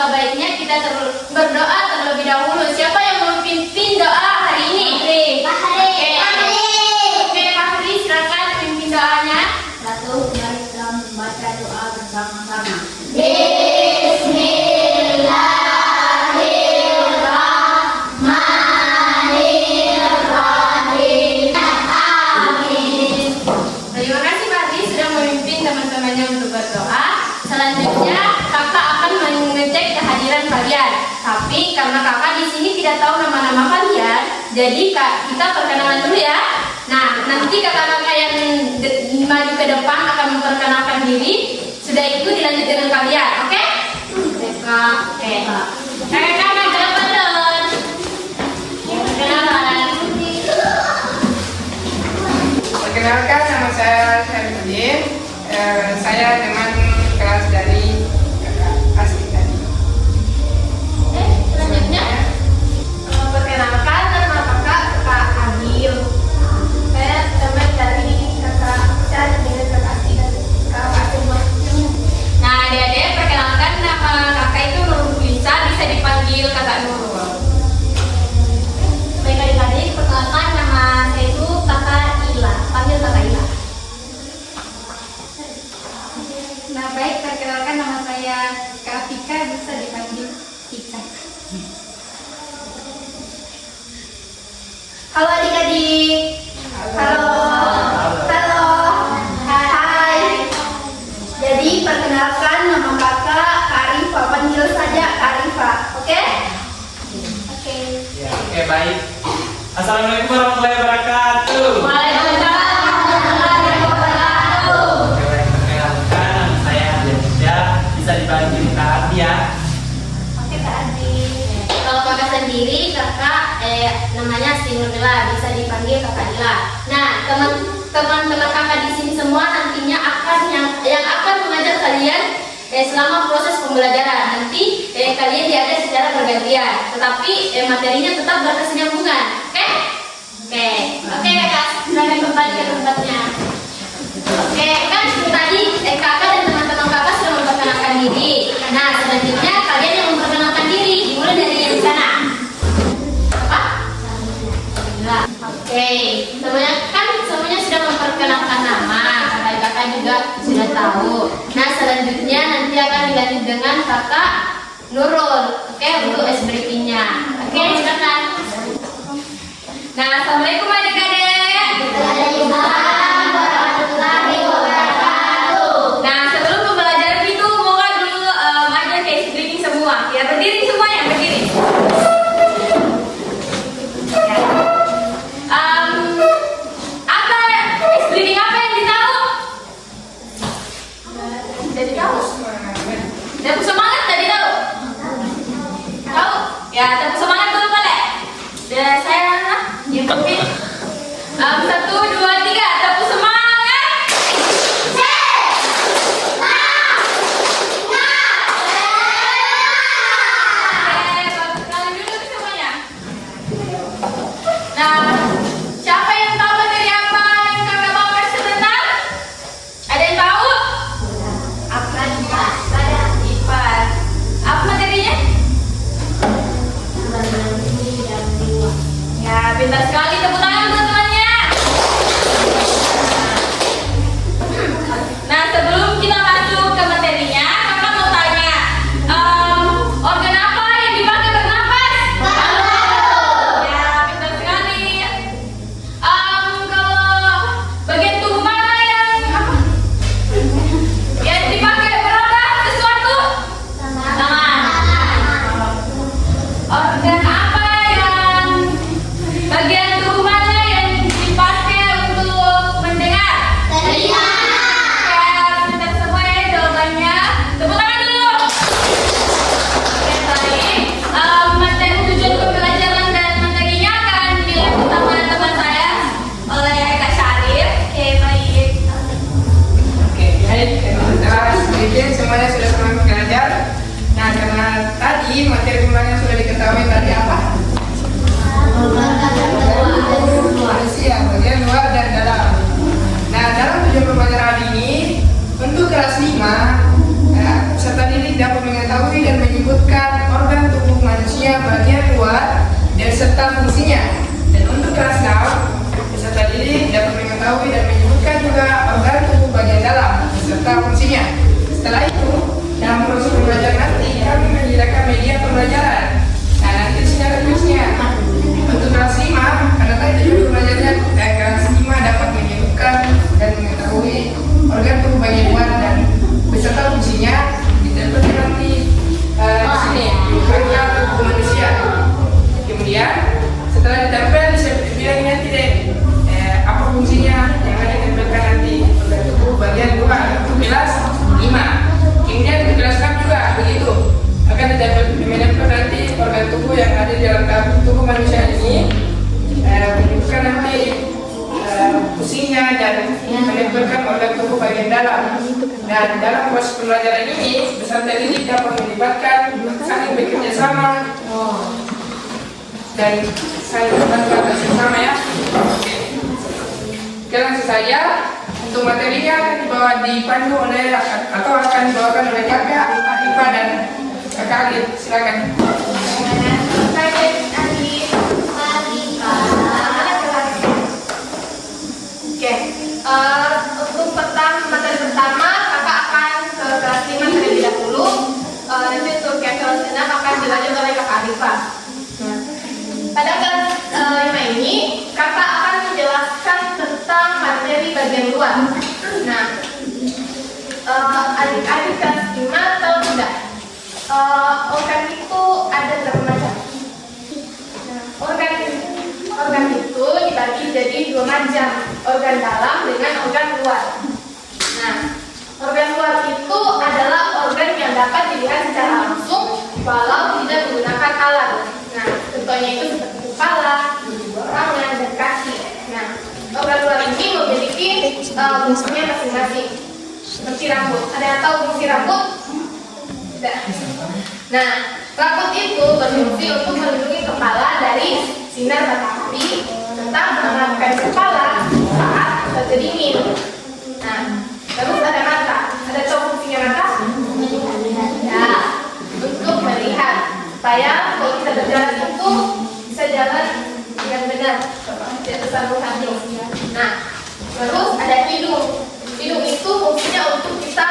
alangkah baiknya kita berdoa terlebih dahulu. Siapa yang memimpin doa hari ini? Pak Hari. Oke, Pak Hari, silakan pimpin doanya. Satu, mari kita membaca doa bersama-sama. Terima kasih Pak Hari sudah memimpin teman-temannya untuk berdoa. Selanjutnya kakak akan mengecek kehadiran kalian. Tapi karena kakak di sini tidak tahu nama-nama kalian, jadi kita perkenalan dulu ya. Nah, nanti kakak-kakak yang maju ke depan akan memperkenalkan diri. Sudah itu dilanjut dengan kalian, oke? Oke. Kakak-kakak jalan balon. Perkenalan. Perkenalkan, nama saya Syarifudin. Saya teman kelas dari kakak asli tadi. Selanjutnya perkenalkan, nama kakak Adil. Saya teman dari kakak Syarif dengan kakak asli dan kakak Cuma. Nah, adik-adik perkenalkan, nama kakak itu Nurul Lisa, bisa dipanggil kakak Nurul. Baik adik-adik, perkenalkan nama saya itu kakak Ila, panggil kakak Ila. Nah baik, perkenalkan nama saya Kak Tika, bisa dipanggil Tika. Halo adik-adik. Halo. Halo. Hai. Jadi perkenalkan, nama kakak Karifa, panggil saja Karifa. Oke? Oke. Ya, oke, baik. Assalamualaikum warahmatullahi wabarakatuh. Waalaikumsalam warahmatullahi wabarakatuh. Oke, baik. Perkenalkan, nama saya Aditya, bisa dipanggil Kak Adi ya. Oke Kak Adi. Kalau kakak sendiri, kakak namanya Sinurila, bisa dipanggil kakak Ila. Nah, teman-teman kakak di sini semua nantinya akan yang akan mengajar kalian selama proses pembelajaran. Nanti kalian diajar secara bergantian, tetapi materinya tetap berkesinambungan. Oke? Oke kakak, silakan kembali ke tempatnya. Oke, kan tadi kakak dan teman-teman kakak sudah memperkenalkan diri. Nah, selanjutnya kalian yang memperkenalkan diri, dimulai dari yang di sana. Apa? Nah, oke, semuanya sudah memperkenalkan nama. Kakak juga sudah tahu. Nah, selanjutnya nanti akan dilanjut dengan kakak Nurul. Oke, untuk ice breaking-nya. Oke, silakan. Nah, assalamualaikum adik-adik. Waalaikumsalam warahmatullahi wabarakatuh. Nah, sebelum pembelajaran itu, moga dulu aja ke ice breaking semua. Ya, berdiri semuanya, berdiri. Ya. Apa ice breaking apa yang ditahu? Jadi tahu. Tepuk semangat tadi tahu. Tahu? Ya, tepuk semangat dulu boleh. Dan saya ya mungkin 1, 2, 3 tepuk semangat. Kalian dulu semuanya. Nah, siapa yang tahu materi apa yang kakak bawa sebentar? Ada yang tahu? Apa IPA? Apa materinya? Ya, pintar sekali, tepuk tangan teman-temannya. Nah, sebelum kita masuk ke materinya, kakak mau tanya, organ apa yang dipakai bernapas? Ya, pintar sekali. Kalau bagian tubuh mana yang dipakai bernapas sesuatu? Tangan. Organ apa yang bagian tubuh mana yang dipakai untuk mendengar? Telinga. Ya, pintar semua ya jawabannya. Tepuk tangan dulu. Oke, baik. Materi tujuan pembelajaran dan materinya akan dilanjut sama teman saya oleh Kak Syarif. Oke, baik. Oke, baik. Setelah sedikit semuanya sudah pernah belajar. Nah, karena tadi materi pembelajaran sudah diketahui tadi apa? Manusia, bagian luar dan dalam. Nah, dalam tujuan pembelajaran ini, untuk kelas 5, peserta didik dapat mengetahui dan menyebutkan Dan dalam proses pembelajaran ini, peserta didik dapat melibatkan saling bekerja sama dan saling membantu atas bersama ya. Oke, langsung saja. Untuk materinya akan dipandu oleh atau akan dibawakan oleh kakak Arifah dan kakak Alif. Silakan. Oke, untuk materi pertama kakak akan ke kelas 5 terlebih dahulu. Nanti untuk yang kelas 6 akan dilanjut oleh kakak Arifah. Pada kelas 5 ini kakak akan menjelaskan tentang materi bagian luar. Nah, adik-adik kelas 5 tahu tidak? Organ itu ada berapa macam? Organ itu dibagi jadi 2 macam, organ dalam dengan organ luar. Nah, organ luar itu adalah organ yang dapat dilihat secara langsung walau tidak menggunakan alat. Nah, contohnya itu seperti kepala, tangan, dan kaki. Nah, organ luar ini memiliki fungsinya masing-masing. Seperti rambut. Ada yang tahu fungsi rambut? Tidak. Nah, rambut itu berfungsi untuk melindungi kepala dari sinar matahari serta menghangatkan kepala saat cuaca dingin. Nah, terus ada mata. Ada tahu fungsinya mata? Ya, untuk melihat supaya kalau kita berjalan itu bisa jalan dengan benar, tidak tersambung hati. Nah, terus ada hidung. Hidung itu fungsinya untuk kita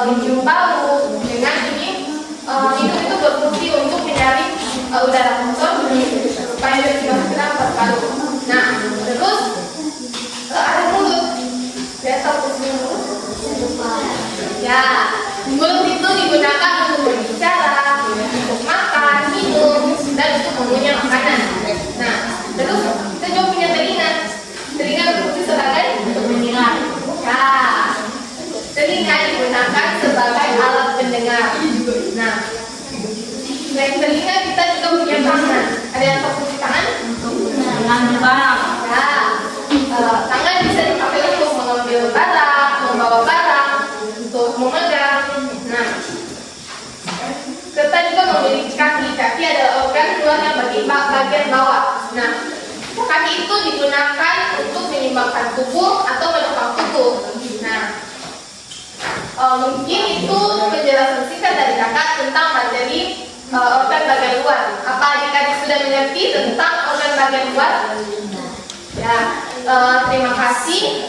mencium bau. Dengan ini, hidung itu berfungsi untuk menyaring udara kotor supaya tidak masuk ke dalam paru-paru. Nah, terus ada mulut. Dia tahu fungsi mulut? Ya, mulut itu digunakan untuk berbicara, untuk makan, minum, dan untuk mengunyah makanan. Nah, terus kita juga punya telinga. Telinga berfungsi sebagai untuk mendengar. Ya, telinga digunakan sebagai alat pendengar. Nah, selain telinga kita juga punya tangan. Ada yang tahu fungsi tangan? Mengambil barang. Ya, tangan bisa dipakai untuk mengambil barang, membawa barang, untuk memegang. Nah, kita juga memiliki kaki. Kaki adalah organ luar yang bagian bawah. Nah, kaki itu digunakan untuk menyeimbangkan tubuh atau menopang tubuh. Nah, mungkin itu penjelasan singkat dari kakak tentang materi organ bagian luar. Apa adik-adik sudah mengerti tentang organ bagian luar? Ya, terima kasih.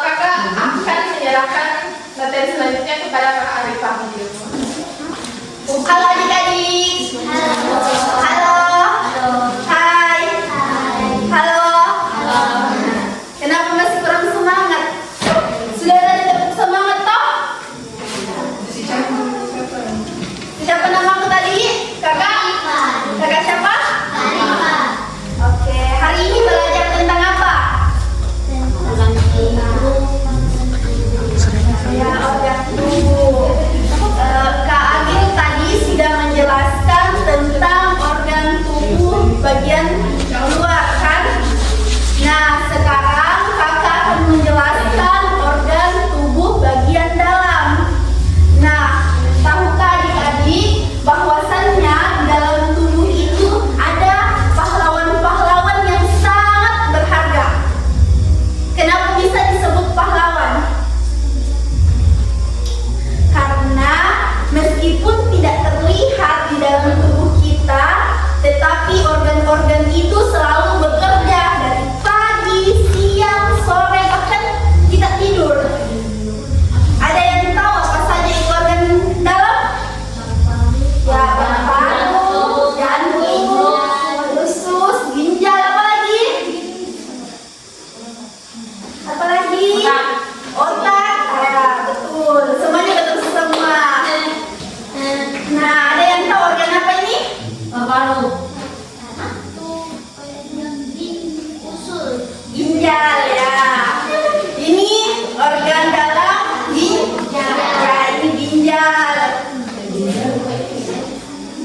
Kakak akan menyerahkan materi selanjutnya kepada kakak Arifah. Halo adik-adik. Halo. Hai. Halo. Kenapa masih kurang semangat? Sudah ada semangat toh? Siapa namamu tadi? Kakak? Kakak siapa? Oke, hari ini belajar tentang apa? Ya, organ tubuh. Kak Agil tadi sudah menjelaskan tentang organ tubuh bagian luar kan? Nah, sekarang kakak akan menjelaskan organ tubuh bagian dalam. Nah, tahukah adik-adik bahwasannya di dalam tubuh itu ada pahlawan-pahlawan yang sangat berharga. Kenapa bisa disebut pahlawan? Karena meskipun tidak terlihat di dalam tubuh kita, tetapi organ-organ itu selalu bekerja dari pagi, siang, sore, bahkan kita tidur. Ada yang tahu apa saja itu organ dalam? Ya, paru, jantung, usus, ginjal, apa lagi? Apa lagi? Otak. Ya, betul. Semuanya betul semua. Nah, ada yang tahu organ apa ini? Paru. Ginjal ya. Ini organ dalam ginjal. Ya, ini ginjal.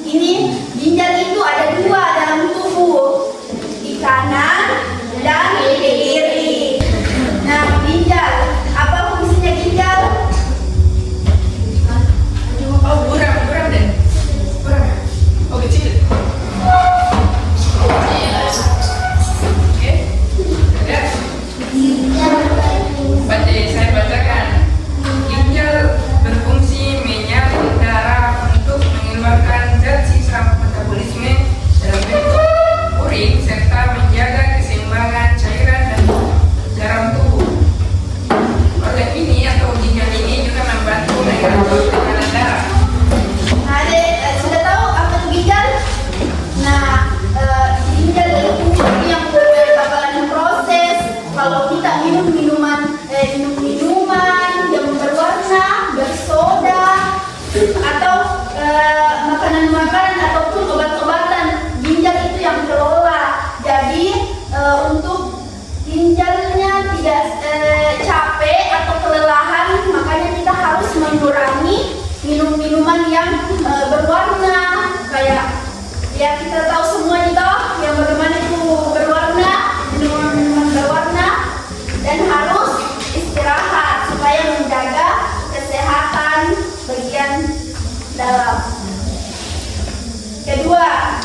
Ini ginjal itu ada 2 dalam tubuh, di kanan dan di kiri. Nah, ginjal, apa fungsinya ginjal? makanan-makanan ataupun obat-obatan. Ginjal itu yang kelola. Jadi untuk ginjalnya tidak capek atau kelelahan, makanya kita harus mengurangi minum-minuman yang berwarna, kayak ya kita tahu semua itu yang bagaimana itu berwarna, minuman berwarna, dan harus istirahat supaya menjaga kesehatan bagian dalam. Kedua,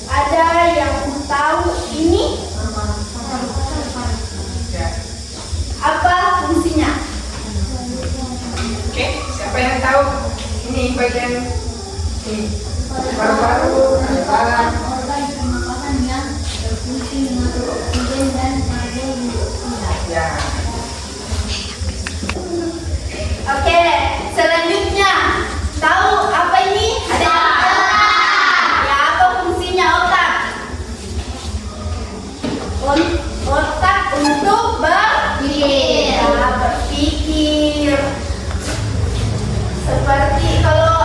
ada yang tahu ini apa fungsinya? Oke, siapa yang tahu ini bagian ini? Paru-paru, kepala. Organ pernapasan yang berfungsi mengatur oksigen dan karbon. Ya. Oke, selanjutnya tahu apa ini? Ada ya, apa fungsinya otak? Otak untuk berpikir. Seperti kalau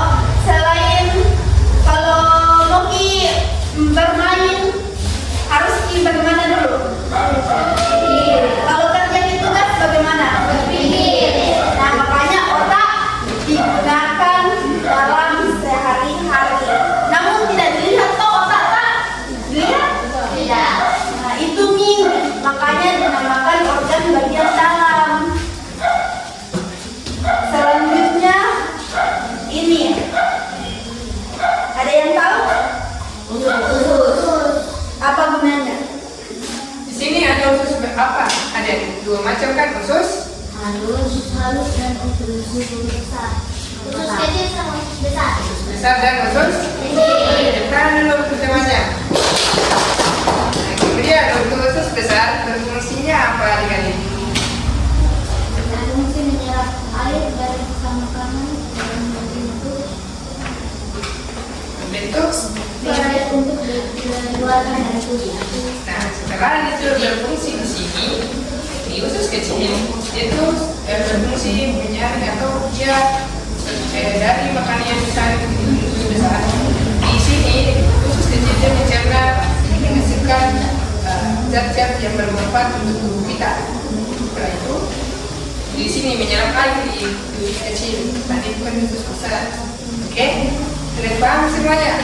Moki bermain harus bagaimana dulu? Berpikir. Kalau kerja tugas bagaimana? Berpikir. Nah, makanya otak digunakan dalam sehari-hari. Namun tidak dilihat toh otak tak? Dilihat? Tidak. Nah, itu nih makanya dinamakan organ bagian dalam. Selanjutnya ini ada yang tahu? Usus. Apa gunanya? Di sini ada usus apa? Ada dua macam kan usus? Halus dan usus besar. Usus kecil sama usus besar. Usus besar dan usus kecil. Kan dulu pertamanya. Nah, kemudian untuk usus besar berfungsinya apa adik-adik? Fungsi menyerap air dari sisa makanan dan bentuk untuk dikeluarkan dari tubuh. Nah, setelah itu berfungsi di sini, di usus kecil itu berfungsi menyaring atau dia dari makanan yang besar ke usus besar. Di sini usus kecil dia mencerna menghasilkan zat-zat yang bermanfaat untuk tubuh kita. Setelah itu di sini menyerap air di usus kecil, tadi bukan usus besar. Oke, sudah paham semuanya?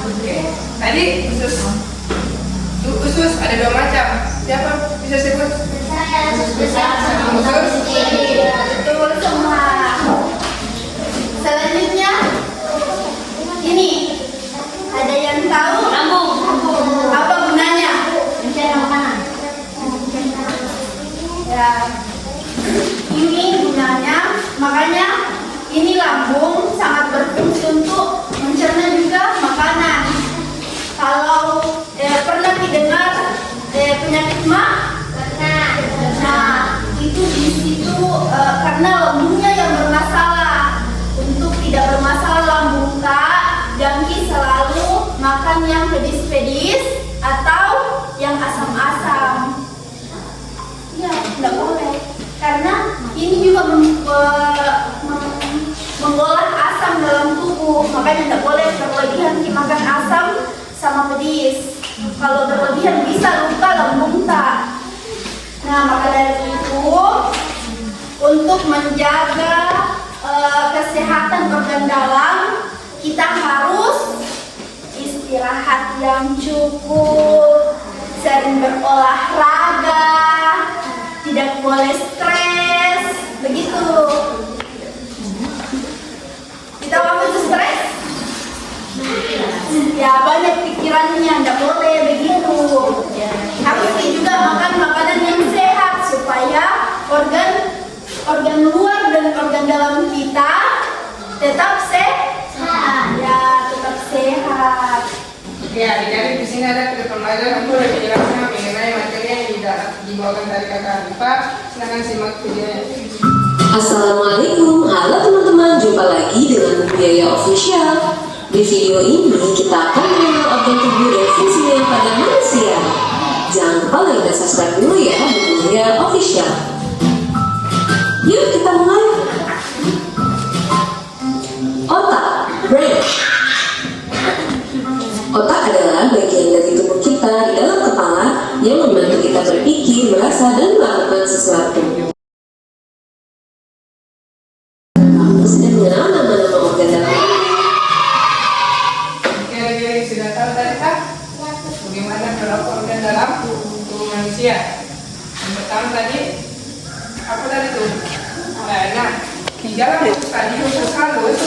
Oke, tadi usus ada dua macam. Siapa bisa sebut? Usus besar sama Usus kecil. Betul semua. Selanjutnya ini ada yang tahu? Lambung. Apa gunanya? Mencerna makanan. Ya, ini gunanya, makanya ini lambung sangat berfungsi untuk mencerna juga makanan. Kalau pernah didengar penyakit mah? Nah, itu di situ karena lambungnya yang bermasalah. Untuk tidak bermasalah lambung tak, Jangki selalu makan yang pedis-pedis atau yang asam-asam. Ya, tidak boleh. Karena ini juga mengolah asam dalam tubuh. Makanya tidak boleh berlebihan makan asam sama pedis. Kalau berlebihan bisa luka lambung tak. Nah, maka dari itu untuk menjaga kesehatan organ dalam, kita harus istirahat yang cukup, sering berolahraga, tidak boleh stres, begitu. Kita waktu itu stres? Ya banyak pikirannya, tidak boleh begitu. Harus juga makan makanan yang sehat supaya organ luar dan organ dalam kita tetap sehat. Ya, tetap sehat. Ya, adik-adik di sini ada pembelajaran untuk penjelasan mengenai materi yang dibawakan dari kakak Arifa. Silakan simak videonya. Assalamualaikum, halo teman-teman, jumpa lagi dengan Biaya Official. Di video ini kita akan mengenal organ tubuh dan fungsinya pada manusia. Jangan lupa like dan subscribe dulu ya di Biaya Official. Yuk kita mulai. yang membantu kita berpikir, merasa, dan melakukan sesuatu. Sudah mengenal nama-nama organ dalam Kira-kira sudah tahu tadi Kak? Bagaimana berapa organ dalam tubuh manusia? Yang pertama tadi, apa tadi tuh? Nah, di dalam usus tadi, usus halus,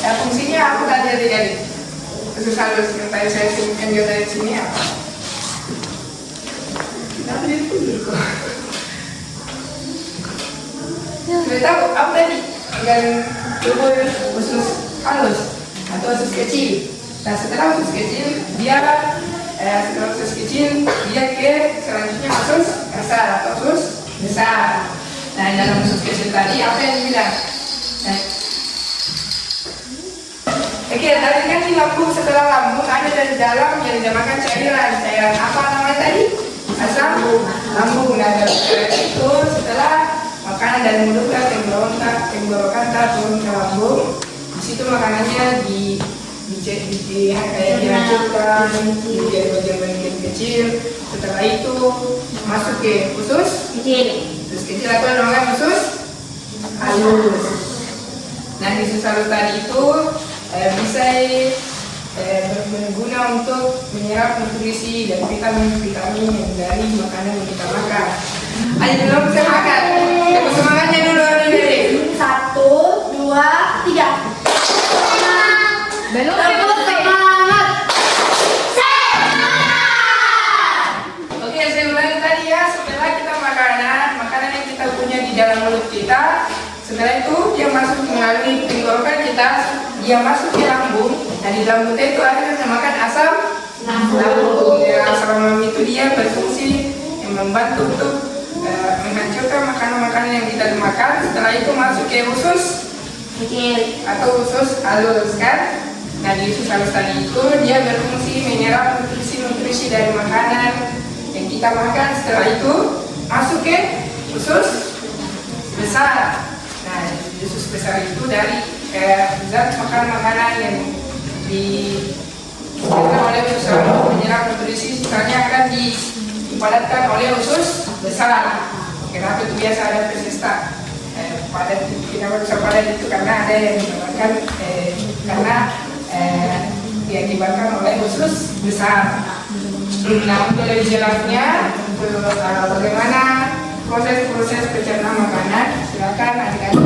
fungsinya apa tadi adik-adik? Usus halus yang tadi saya sebutkan juga dari sini apa? Sudah tahu apa tadi? Organ tubuh usus halus atau usus kecil. Nah setelah usus kecil dia ke selanjutnya usus besar atau usus besar. Nah dalam usus kecil tadi apa yang dibilang? Nah, oke, tadi kan di lambung, setelah lambung ada dari dalam yang dinamakan cairan apa namanya tadi? Asam lambung. Nah dari cairan itu setelah makanan dari mulut tenggorokan turun ke lambung, di situ makanannya kayak dihancurkan menjadi bagian-bagian kecil. Setelah itu masuk ke usus kecil atau namanya usus halus. Nah di usus halus tadi itu bisa berguna untuk menyerap nutrisi dan vitamin-vitamin yang dari makanan yang kita makan. Ayo belum bisa makan. Tepuk semangatnya dulu adik-adik. 1, 2, 3. Belum Tepuk semangat. Oke, saya ulangi tadi ya. Setelah kita makanan yang kita punya di dalam mulut kita, setelah itu dia masuk melalui tenggorokan kita, dia masuk ke lambung. Nah di lambung itu ada yang dinamakan asam lambung. Ya, asam lambung itu dia berfungsi yang membantu untuk menghancurkan makanan-makanan yang kita makan. Setelah itu masuk ke usus kecil atau usus halus kan. Nah di usus halus tadi itu dia berfungsi menyerap nutrisi dari makanan yang kita makan. Setelah itu masuk ke usus besar. Nah di usus besar itu dari zat makanan yang dihasilkan oleh usus halus menyerap nutrisi sisanya akan dipadatkan oleh usus besar. Kenapa itu biasa ada pesesta padat? Kenapa bisa padat itu karena ada yang menyebabkan karena diakibatkan oleh usus besar. Nah untuk lebih jelasnya untuk bagaimana proses pencernaan makanan, silakan adik-adik.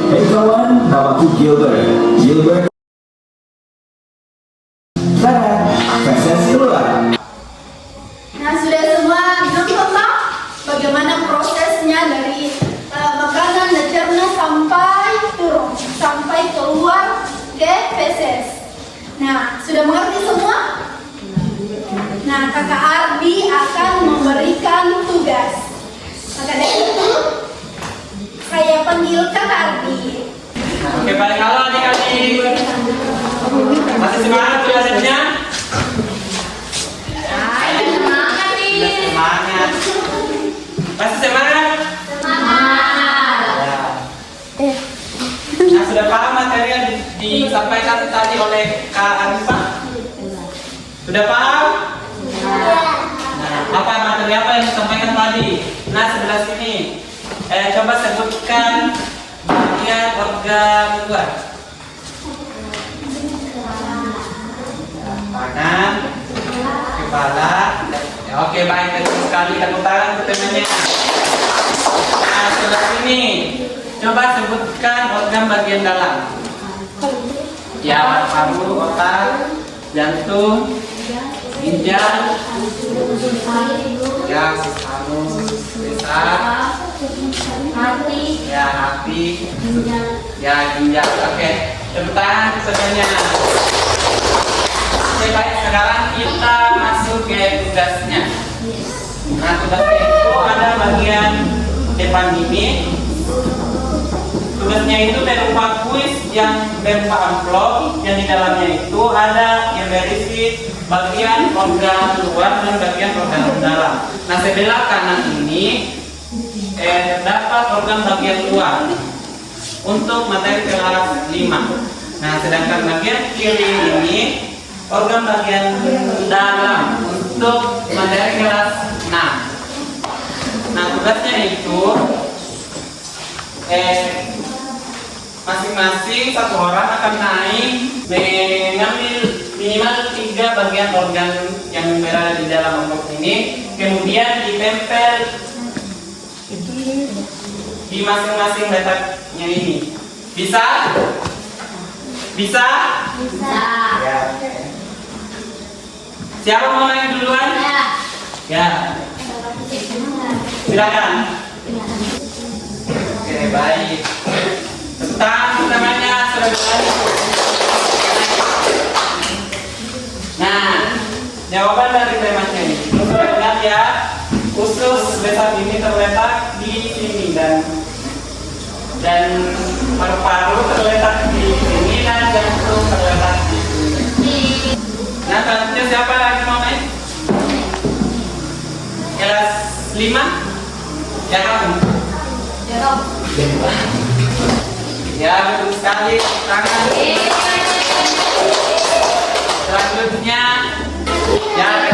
Hey kawan, namaku Gilbert. Tada, feses keluar. Nah sudah semua dicontoh bagaimana prosesnya dari makanan dicerna sampai keluar ke feses. Nah sudah mengerti semua? Nah kakak Ardi akan memberikan tugas. Maka dari itu saya panggil kakak Ardi. Oke, balik halo adik-adik. Masih semangat tugasnya? semangat nih Semangat. Masih semangat? Ya. Nah, sudah paham materi yang disampaikan tadi oleh Kak Arifah? Sudah paham? Nah, apa materi apa yang disampaikan tadi? Nah, sebelah sini. Coba sebutkan bagian organ luar. Tangan, kepala. Ya, oke, baik, terima sekali. Tepuk tangan untuk temannya. Nah, sebelah sini. Coba sebutkan organ bagian dalam. Ya, paru, otak, jantung, ginjal, ya, halus, besar, hati ya, hati, ya, ginjal. Oke, tepuk tangan semuanya. Oke, baik, sekarang kita masuk ke tugasnya. Nah, tugasnya itu ada bagian depan ini. Tugasnya itu berupa kuis yang berupa amplop, yang di dalamnya itu ada yang berisi bagian organ luar dan bagian organ dalam. Nah, sebelah kanan ini terdapat organ bagian luar untuk materi kelas 5. Nah, sedangkan bagian kiri ini organ bagian dalam untuk materi kelas 6. Nah, tugasnya itu masing-masing satu orang akan naik mengambil minimal 3 bagian organ yang berada di dalam amplop ini, kemudian ditempel di masing-masing letaknya ini. Bisa? Bisa? Bisa. Ya. Siapa mau naik duluan? Ya. Silakan. Oke, baik. Tentang namanya sudah berani. Nah, jawaban dari temanya ini. Sudah ingat ya, usus besar ini terletak di sini dan paru-paru terletak di sini dan jantung terletak di sini. Nah, selanjutnya siapa lagi mau naik? Kelas 5? Ya, kamu. Ya, betul sekali. Tangan. Selanjutnya, ya,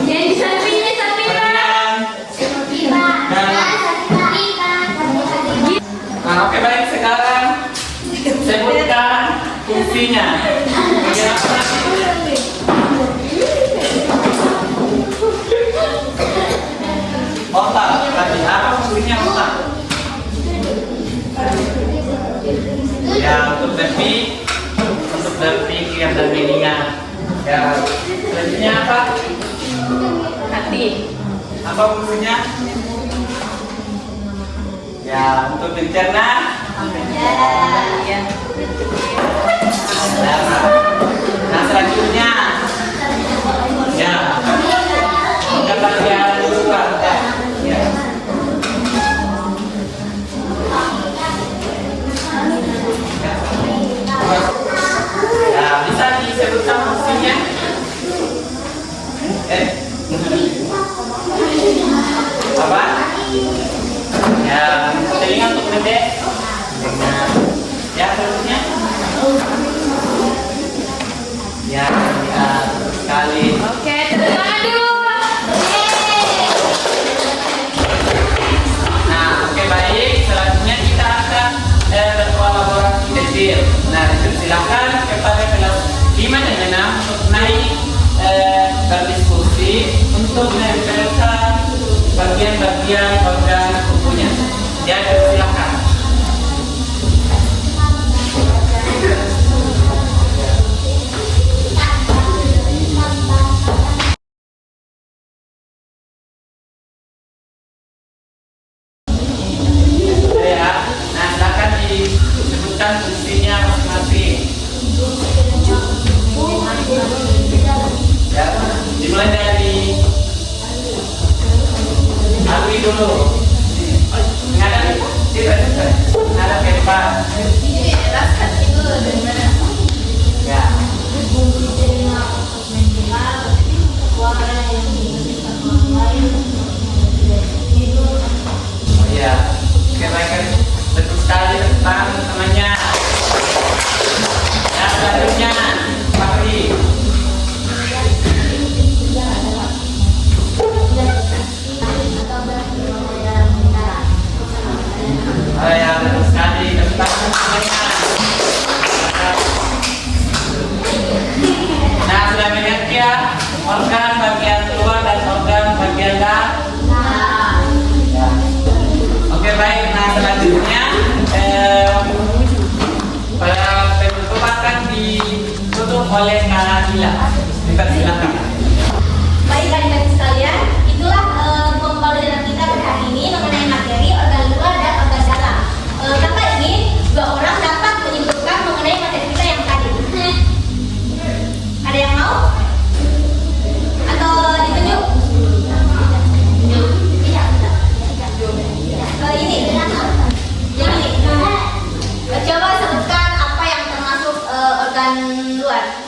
Jadi Sapira. Nah, oke, baik, sekarang sebutkan fungsinya. Bagian apa nanti? Otak, tadi apa fungsinya otak? Ya, untuk berpikir dan mengingat. Ya, selanjutnya apa? Hati. Apa fungsinya? Ya, untuk mencerna. Ya. Nah, selanjutnya, ya, kita bagian luar. Ya. Ya, bisa disebutkan fungsinya? Apa? Ya, telinga untuk mendek. Ya, selanjutnya. Ya, sekali. Oke, tepuk tangan dulu. Nah, oke, baik. Selanjutnya kita akan berkolaborasi kecil. Nah, silakan kepada kelas 5 dan 6 untuk naik berdiskusi untuk menempelkan bagian-bagian organ tubuhnya. Ya, silakan. Ya, nah silakan disebutkan fungsinya masing-masing. Ya, dimulai dari Alwi dulu. Ngadap, ngadap ke depan. Ya. Oh iya, kira-kira betul sekali tentang namanya. Ya, selanjutnya Fakri. Oh ya, betul sekali tentang namanya. Nah, sudah mengerti ya organ bagian luar dan organ bagian dalam. Ya. Oke, baik. Nah, selanjutnya penutup akan ditutup oleh Kak Ila. Silakan. Baik adik-adik sekalian, itulah pembelajaran kita pada hari ini mengenai materi organ luar dan organ dalam. Kakak ingin 2 orang dapat menyimpulkan mengenai materi kita yang tadi. Ada yang mau? Atau ditunjuk? Ini. Yang ini. Coba sebutkan apa yang termasuk organ luar.